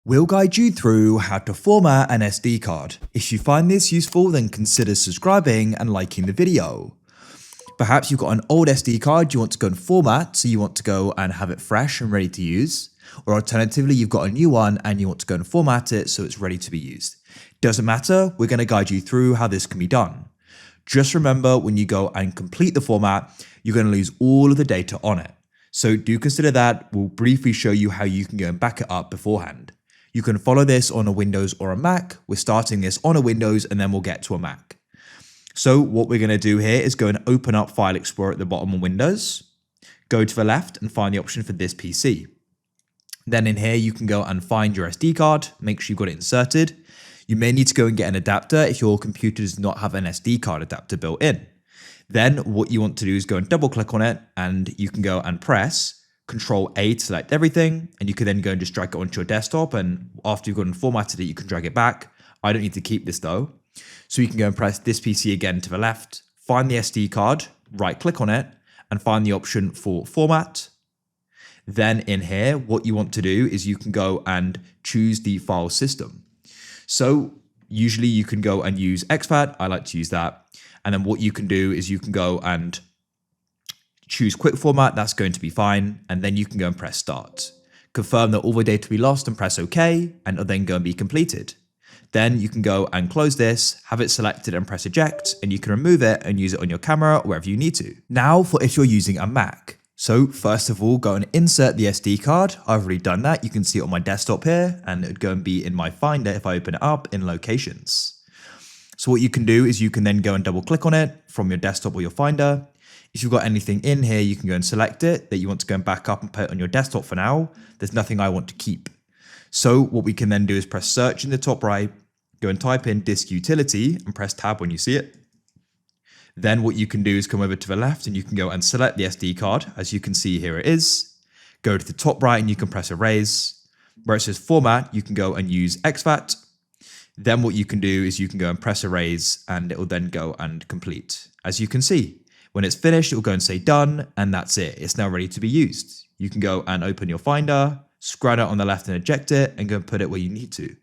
We'll guide you through how to format an SD card. If you find this useful, then consider subscribing and liking the video. Perhaps you've got an old SD card you want to go and format, so you want to go and have it fresh and ready to use. Or alternatively, you've got a new one and you want to go and format it so it's ready to be used. Doesn't matter, we're going to guide you through how this can be done. Just remember, when you go and complete the format, you're going to lose all of the data on it. So do consider that. We'll briefly show you how you can go and back it up beforehand. You can follow this on a Windows or a Mac. We're starting this on a Windows and then we'll get to a Mac. So what we're going to do here is go and open up File Explorer at the bottom of Windows. Go to the left and find the option for this PC. Then in here, you can go and find your SD card. Make sure you've got it inserted. You may need to go and get an adapter if your computer does not have an SD card adapter built in. Then what you want to do is go and double click on it and you can go and press Control A to select everything, and you can then go and just drag it onto your desktop, and after you've gone and formatted it, you can drag it back. I don't need to keep this though. So you can go and press this PC again to the left, find the SD card, right click on it, and find the option for Format. Then in here, what you want to do is you can go and choose the file system. So usually you can go and use exFAT. I like to use that. And then what you can do is you can go and choose quick format, that's going to be fine, and then you can go and press start. Confirm that all the data will be lost and press OK, and it'll then go and be completed. Then you can go and close this, have it selected and press eject, and you can remove it and use it on your camera or wherever you need to. Now for if you're using a Mac. So first of all, go and insert the SD card. I've already done that. You can see it on my desktop here, and it'd go and be in my Finder if I open it up in Locations. So what you can do is you can then go and double click on it from your desktop or your Finder. If you've got anything in here, you can go and select it that you want to go and back up and put it on your desktop for now. There's nothing I want to keep. So what we can then do is press search in the top right, go and type in disk utility and press tab when you see it. Then what you can do is come over to the left and you can go and select the SD card. As you can see, here it is. Go to the top right and you can press erase. Where it says format, you can go and use exFAT. Then what you can do is you can go and press erase and it will then go and complete. As you can see, when it's finished, it will go and say done, and that's it. It's now ready to be used. You can go and open your Finder, scrub it on the left and eject it, and go and put it where you need to.